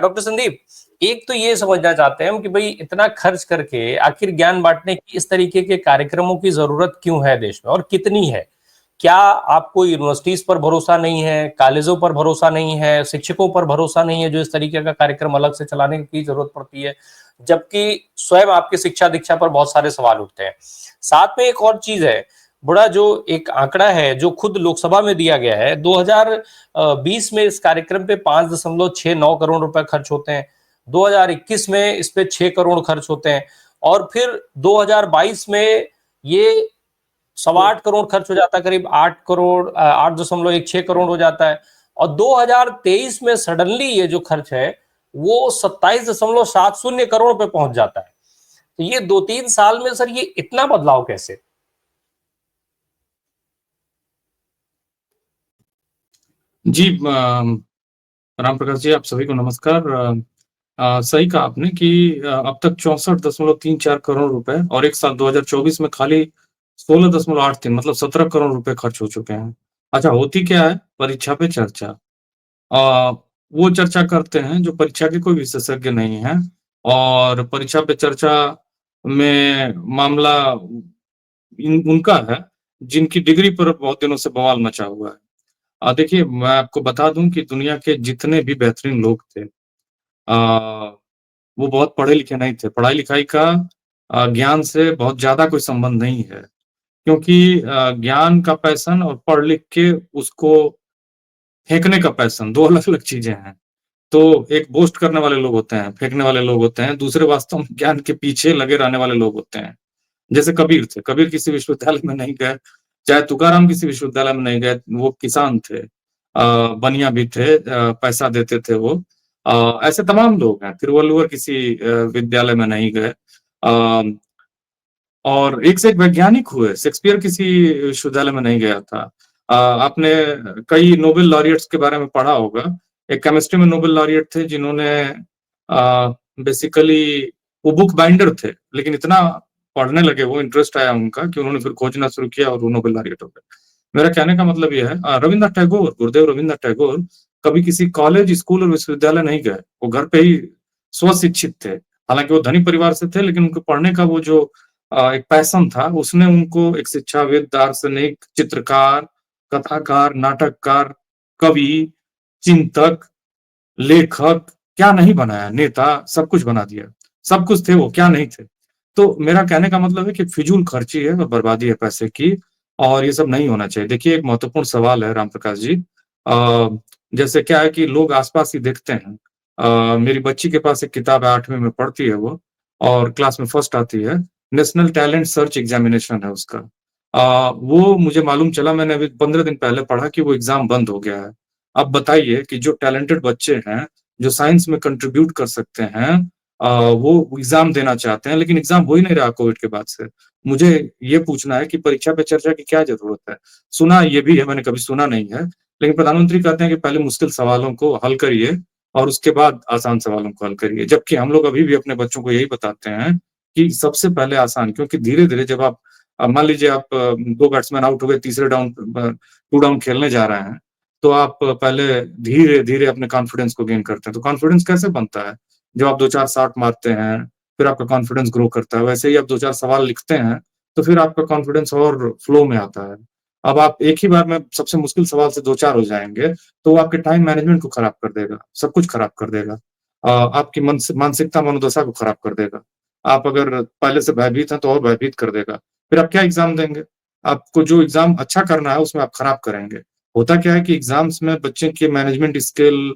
Doctor Sandeep, एक तो ये समझना चाहते हैं हम कि भाई इतना खर्च करके आखिर ज्ञान बांटने की इस तरीके के कार्यक्रमों की जरूरत क्यों है देश में और कितनी है? क्या आपको यूनिवर्सिटीज पर भरोसा नहीं है, कॉलेजों पर भरोसा नहीं है, शिक्षकों पर भरोसा नहीं है जो इस तरीके का कार्यक्रम अलग से चलाने की जरूरत पड़ती है, जबकि स्वयं आपकी शिक्षा दीक्षा पर बहुत सारे सवाल उठते हैं। साथ में एक और चीज है, बड़ा जो एक आंकड़ा है जो खुद लोकसभा में दिया गया है, 2020 में इस कार्यक्रम पे 5.69 करोड़ रुपए खर्च होते हैं, 2021 में इस पे 6 करोड़ खर्च होते हैं, और फिर 2022 में ये 8.25 करोड़ खर्च हो जाता है, करीब 8.16 करोड़ हो जाता है, और 2023 में सडनली ये जो खर्च है वो 27.70 करोड़ पे पहुंच जाता है। तो ये 2-3 साल में सर ये इतना बदलाव कैसे? जी, राम प्रकाश जी, आप सभी को नमस्कार। सही कहा आपने कि अब तक 64.34 करोड़ रुपए, और एक साल 2024 में खाली 16.83 मतलब 17 करोड़ रुपए खर्च हो चुके हैं। अच्छा, होती क्या है? परीक्षा पे चर्चा। वो चर्चा करते हैं जो परीक्षा के कोई विशेषज्ञ नहीं है, और परीक्षा पे चर्चा में मामला उनका है जिनकी डिग्री पर बहुत दिनों से बवाल मचा हुआ है। देखिए, मैं आपको बता दूं कि दुनिया के जितने भी बेहतरीन लोग थे, वो बहुत पढ़े लिखे नहीं थे। पढ़ाई लिखाई का ज्ञान से बहुत ज्यादा कोई संबंध नहीं है, क्योंकि ज्ञान का पैशन और पढ़ लिख के उसको फेंकने का पैशन दो अलग अलग चीजें हैं। तो एक बोस्ट करने वाले लोग होते हैं, फेंकने वाले लोग होते हैं, दूसरे वास्तव में ज्ञान के पीछे लगे रहने वाले लोग होते हैं। जैसे कबीर थे, कबीर किसी विश्वविद्यालय में नहीं गए, चाहे तुकाराम किसी विश्वविद्यालय में नहीं गए, वो किसान थे, बनिया भी थे, पैसा देते थे वो। ऐसे तमाम लोग हैं। तिरुवल्लुवर किसी विद्यालय में नहीं गए, और एक से एक वैज्ञानिक हुए। शेक्सपियर किसी विश्वविद्यालय में नहीं गया था। आपने कई नोबेल लॉरियट्स के बारे में पढ़ा होगा। एक केमिस्ट्री में नोबेल लॉरियट थे जिन्होंने बेसिकली वो बुक बाइंडर थे, लेकिन इतना पढ़ने लगे, वो इंटरेस्ट आया उनका कि उन्होंने फिर खोजना शुरू किया और वो नोबेल लॉरियट हो गए। मेरा कहने का मतलब यह है, रविन्द्रनाथ टैगोर, गुरुदेव रविन्द्रनाथ टैगोर कभी किसी कॉलेज, स्कूल और विश्वविद्यालय नहीं गए। वो घर पे ही स्वशिक्षित थे। हालांकि वो धनी परिवार से थे, लेकिन उनको पढ़ने का वो जो एक पैशन था, उसने उनको एक शिक्षाविद, दार्शनिक, चित्रकार, कथाकार, नाटककार, कवि, चिंतक, लेखक, क्या नहीं बनाया, नेता, सब कुछ बना दिया। सब कुछ थे वो, क्या नहीं थे। तो मेरा कहने का मतलब है कि फिजूल खर्ची है और बर्बादी है पैसे की, और ये सब नहीं होना चाहिए। देखिए, एक महत्वपूर्ण सवाल है राम प्रकाश जी। जैसे क्या है कि लोग आसपास ही देखते हैं। मेरी बच्ची के पास एक किताब है, 8वीं में पढ़ती है वो, और क्लास में फर्स्ट आती है। नेशनल टैलेंट सर्च एग्जामिनेशन है उसका। वो मुझे मालूम चला, मैंने अभी 15 दिन पहले पढ़ा कि वो एग्जाम बंद हो गया है। अब बताइए कि जो टैलेंटेड बच्चे हैं, जो साइंस में कंट्रीब्यूट कर सकते हैं, वो एग्जाम देना चाहते हैं, लेकिन एग्जाम हो ही नहीं रहा कोविड के बाद से। मुझे ये पूछना है कि परीक्षा पे चर्चा की क्या जरूरत है? सुना ये भी है, मैंने कभी सुना नहीं है, लेकिन प्रधानमंत्री कहते हैं कि पहले मुश्किल सवालों को हल करिए और उसके बाद आसान सवालों को हल करिए। जबकि हम लोग अभी भी अपने बच्चों को यही बताते हैं कि सबसे पहले आसान, क्योंकि धीरे धीरे जब आप मान लीजिए आप 2 बैट्समैन आउट हो गए, तीसरे डाउन 2 डाउन खेलने जा रहे हैं, तो आप पहले धीरे धीरे अपने कॉन्फिडेंस को गेन करते हैं। तो कॉन्फिडेंस कैसे बनता है? जब आप 2-4 शॉट मारते हैं, फिर आपका कॉन्फिडेंस ग्रो करता है। वैसे ही आप 2-4 सवाल लिखते हैं, तो फिर आपका कॉन्फिडेंस और फ्लो में आता है। अब आप एक ही बार में सबसे मुश्किल सवाल से 2-4 हो जाएंगे, तो वो आपके टाइम मैनेजमेंट को खराब कर देगा, सब कुछ खराब कर देगा। आपकी मानसिकता, मनोदशा को खराब कर देगा। आप अगर पहले से भयभीत हैं तो और भयभीत कर देगा। फिर आप क्या एग्जाम देंगे? आपको जो एग्जाम अच्छा करना है उसमें आप खराब करेंगे। होता क्या है कि एग्जाम्स में बच्चे के मैनेजमेंट स्किल,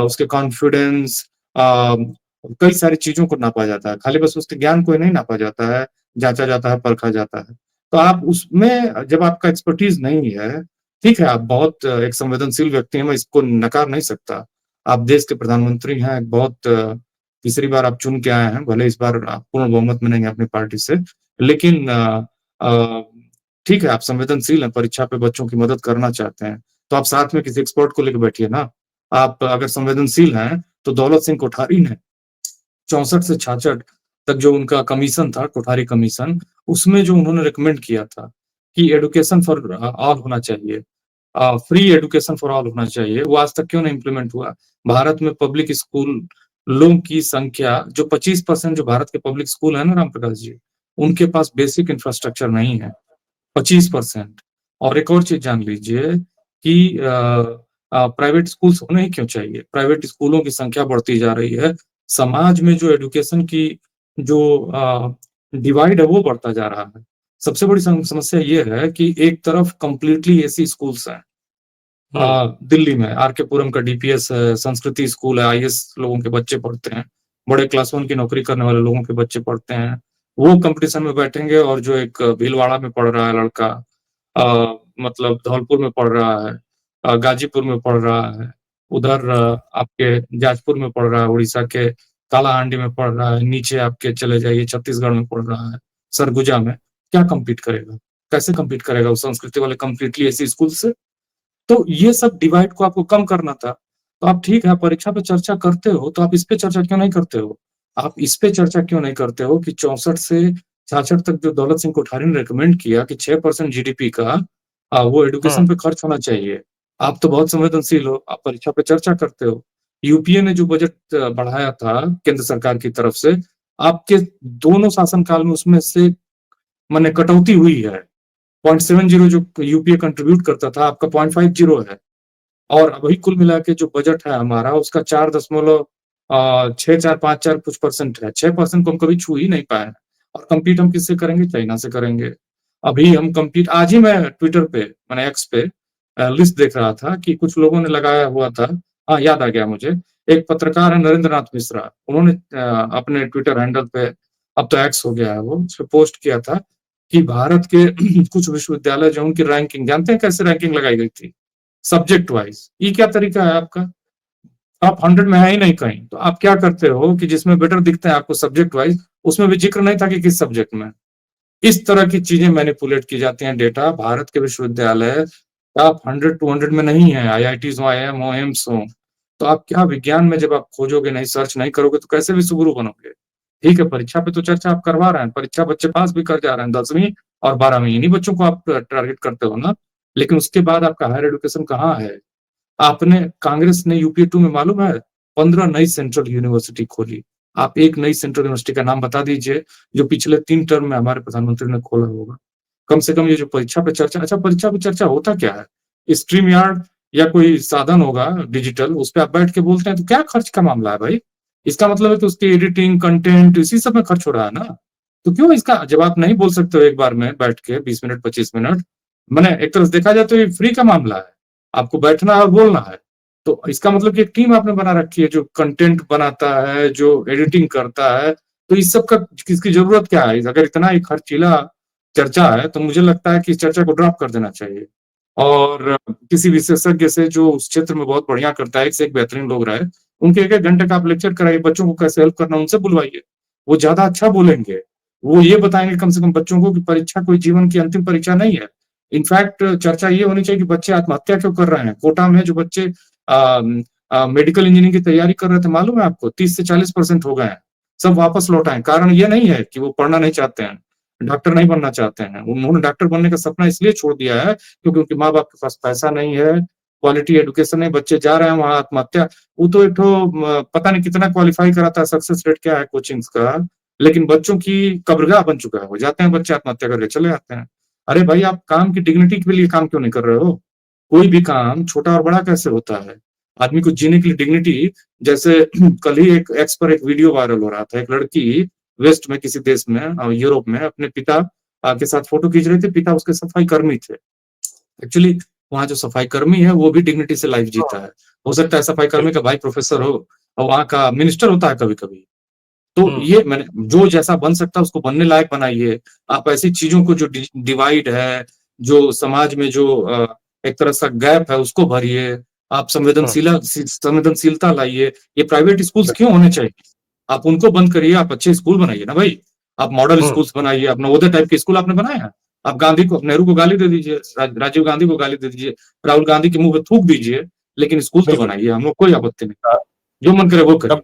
उसके कॉन्फिडेंस, कई सारी चीजों को नापा जाता है, खाली बस उसके ज्ञान को ही नहीं नापा जाता है, जांचा जाता है, परखा जाता है। तो आप उसमें जब आपका एक्सपर्टीज नहीं है, ठीक है, आप बहुत एक संवेदनशील व्यक्ति हैं, मैं इसको नकार नहीं सकता। आप देश के प्रधानमंत्री हैं, बहुत तीसरी बार आप चुन के आए हैं, भले इस बार आप पूर्ण बहुमत में नहीं है अपनी पार्टी से, लेकिन अ, ठीक है, आप संवेदनशील हैं, परीक्षा पे बच्चों की मदद करना चाहते हैं, तो आप साथ में किसी एक्सपर्ट को लेकर बैठिए ना। आप अगर संवेदनशील हैं, तो दौलत सिंह कोठारी ने 64 से 66 तक जो उनका कमीशन था, कोठारी कमीशन, उसमें जो उन्होंने रिकमेंड किया था कि एडुकेशन फॉर ऑल होना चाहिए, फ्री एजुकेशन फॉर ऑल होना चाहिए, वो आज तक क्यों नहीं इम्प्लीमेंट हुआ? भारत में पब्लिक स्कूल लोगों की संख्या जो 25% जो भारत के पब्लिक स्कूल है ना राम प्रकाश जी, उनके पास बेसिक इंफ्रास्ट्रक्चर नहीं है, 25%। और एक और चीज जान लीजिए कि प्राइवेट स्कूल्स होने ही क्यों चाहिए? प्राइवेट स्कूलों की संख्या बढ़ती जा रही है, समाज में जो एजुकेशन की जो डिवाइड है वो बढ़ता जा रहा है। सबसे बड़ी समस्या ये है कि एक तरफ कंप्लीटली एसी स्कूल्स हैं, दिल्ली में आर के पुरम का डीपीएस है, संस्कृति स्कूल है, आईएएस लोगों के बच्चे पढ़ते हैं, बड़े क्लास 1 की नौकरी करने वाले लोगों के बच्चे पढ़ते हैं, वो कंपटीशन में बैठेंगे। और जो एक भीलवाड़ा में पढ़ रहा है लड़का, मतलब धौलपुर में पढ़ रहा है, गाजीपुर में पढ़ रहा है, उधर आपके जाजपुर में पढ़ रहा है, उड़ीसा के कालाहांडी में पढ़ रहा है, नीचे आपके चले जाइए छत्तीसगढ़ में पढ़ रहा है, सरगुजा में, क्या कम्पीट करेगा? कैसे कम्पीट करेगा उस संस्कृति वाले कंप्लीटली ऐसी स्कूल से? तो ये सब डिवाइड को आपको कम करना था। तो आप ठीक है, परीक्षा पे चर्चा करते हो, तो आप इस पे चर्चा क्यों नहीं करते हो? आप इस पे चर्चा क्यों नहीं करते हो कि 64 से 66 तक जो दौलत सिंह कोठारी ने रिकमेंड किया कि 6% जीडीपी का वो एजुकेशन पे खर्च होना चाहिए। आप तो बहुत संवेदनशील हो, आप परीक्षा पे चर्चा करते हो। यूपीए ने जो बजट बढ़ाया था केंद्र सरकार की तरफ से, आपके दोनों शासनकाल में उसमें से माने कटौती हुई है। 0.70 जो यूपीए कंट्रीब्यूट करता था, आपका 0.50 है। और अभी कुल मिला के जो बजट है हमारा, उसका 4.6454 कुछ परसेंट है। 6% को हम कभी छू ही नहीं पाए हैं। और कम्पीट हम किससे करेंगे? चाइना से करेंगे। अभी हम कम्पीट, आज ही मैं ट्विटर पे, मैंने एक्स पे लिस्ट देख रहा था कि कुछ लोगों ने लगाया हुआ था। हाँ, याद आ गया मुझे। एक पत्रकार है नरेंद्र नाथ मिश्रा, उन्होंने अपने ट्विटर हैंडल पे, अब तो एक्स हो गया है वो, उस पे पोस्ट किया था कि भारत के कुछ विश्वविद्यालय जो उनकी रैंकिंग, जानते हैं कैसे रैंकिंग लगाई गई थी? Subject wise. ये क्या तरीका है आपका? टॉप 100 में है ही नहीं कहीं, तो आप क्या करते हो कि जिसमें बेटर दिखते हैं आपको सब्जेक्ट वाइज, उसमें भी जिक्र नहीं था कि किस सब्जेक्ट में। इस तरह की चीजें मैनिपुलेट की जाती हैं डेटा। भारत के विश्वविद्यालय टॉप 100-200 में नहीं है, आईआईटीज हो, आईआईएम हो, एम्स हो। तो आप क्या विज्ञान में जब आप खोजोगे नहीं, सर्च नहीं करोगे, तो कैसे विश्वगुरु बनोगे? ठीक है, परीक्षा पे तो चर्चा आप करवा रहे हैं, परीक्षा बच्चे पास भी कर जा रहे हैं, 10वीं और 12वीं, इन्हीं बच्चों को आप टारगेट करते हो ना। लेकिन उसके बाद आपका हायर एजुकेशन कहाँ है? आपने, कांग्रेस ने यूपीए 2 में मालूम है 15 नई सेंट्रल यूनिवर्सिटी खोली। आप एक नई सेंट्रल यूनिवर्सिटी का नाम बता दीजिए जो पिछले 3 टर्म में हमारे प्रधानमंत्री ने खोला होगा। कम से कम ये जो परीक्षा पे चर्चा, अच्छा परीक्षा पे चर्चा होता क्या है? स्ट्रीम यार्ड या कोई साधन होगा डिजिटल, उस पे आप बैठ के बोलते हैं, तो क्या खर्च का मामला है भाई? इसका मतलब है कि उसकी एडिटिंग, कंटेंट, इसी सब में खर्च हो रहा है ना। तो क्यों इसका जवाब नहीं बोल सकते हो एक बार में बैठ के 20 मिनट 25 मिनट? मैंने एक तरह से देखा जाए तो ये फ्री का मामला है, आपको बैठना है और बोलना है। तो इसका मतलब कि एक टीम आपने बना रखी है जो कंटेंट बनाता है, जो एडिटिंग करता है। तो इस सब का किसकी जरूरत क्या है? अगर इतना ही खर्चीला चर्चा है तो मुझे लगता है कि इस चर्चा को ड्रॉप कर देना चाहिए। और किसी विशेषज्ञ से जो उस क्षेत्र में बहुत बढ़िया करता है, एक से एक बेहतरीन लोग रहे, उनके 1-1 घंटे का आप लेक्चर कराइए, बच्चों को कैसे हेल्प करना उनसे बुलवाइए, वो ज्यादा अच्छा बोलेंगे। वो ये बताएंगे कम से कम बच्चों को कि परीक्षा कोई जीवन की अंतिम परीक्षा नहीं है। इनफैक्ट चर्चा ये होनी चाहिए कि बच्चे आत्महत्या क्यों कर रहे हैं। कोटा में जो बच्चे मेडिकल इंजीनियरिंग की तैयारी कर रहे थे, मालूम है आपको, 30 से 40% हो गए हैं, सब वापस लौट आए। कारण ये नहीं है कि वो पढ़ना नहीं चाहते हैं, डॉक्टर नहीं बनना चाहते हैं, उन्होंने डॉक्टर बनने का सपना इसलिए छोड़ दिया है क्योंकि उनके माँ बाप के पास पैसा नहीं है, क्वालिटी एजुकेशन नहीं, बच्चे जा रहे हैं वहां आत्महत्या। वो तो एक पता नहीं कितना क्वालिफाई कराता है, सक्सेस रेट क्या है कोचिंग्स का, लेकिन बच्चों की कब्रगाह बन चुका है। वो जाते हैं बच्चे, आत्महत्या करके चले आते हैं। अरे भाई, आप काम की डिग्निटी के लिए काम क्यों नहीं कर रहे हो? कोई भी काम छोटा और बड़ा कैसे होता है? आदमी को जीने के लिए डिग्निटी, जैसे कल ही एक एक्स पर एक वीडियो वायरल हो रहा था, एक लड़की वेस्ट में किसी देश में, यूरोप में, अपने पिता के साथ फोटो खींच रहे थे। पिता उसके सफाई कर्मी थे। एक्चुअली वहाँ जो सफाई कर्मी है वो भी डिग्निटी से लाइफ जीता है। हो सकता है सफाई कर्मी का भाई प्रोफेसर हो और वहाँ का मिनिस्टर होता है कभी कभी। तो ये मैंने, जो जैसा बन सकता है उसको बनने लायक बनाइए। आप ऐसी चीजों को, जो डिवाइड है, जो समाज में जो एक तरह सा गैप है, उसको भरिए। आप संवेदनशीलता लाइए। ये प्राइवेट स्कूल्स क्यों होने चाहिए? आप उनको बंद करिए, आप अच्छे स्कूल बनाइए ना भाई। आप मॉडल स्कूल्स बनाइए, आप नवोदय टाइप के स्कूल आपने बनाए हैं। आप गांधी को, नेहरू को गाली दे दीजिए, राजीव गांधी को गाली दे दीजिए, राहुल गांधी के मुंह पे थूक दीजिए, लेकिन स्कूल तो बनाइए, हम लोग कोई आपत्ति नहीं, जो मन करे वो करिए।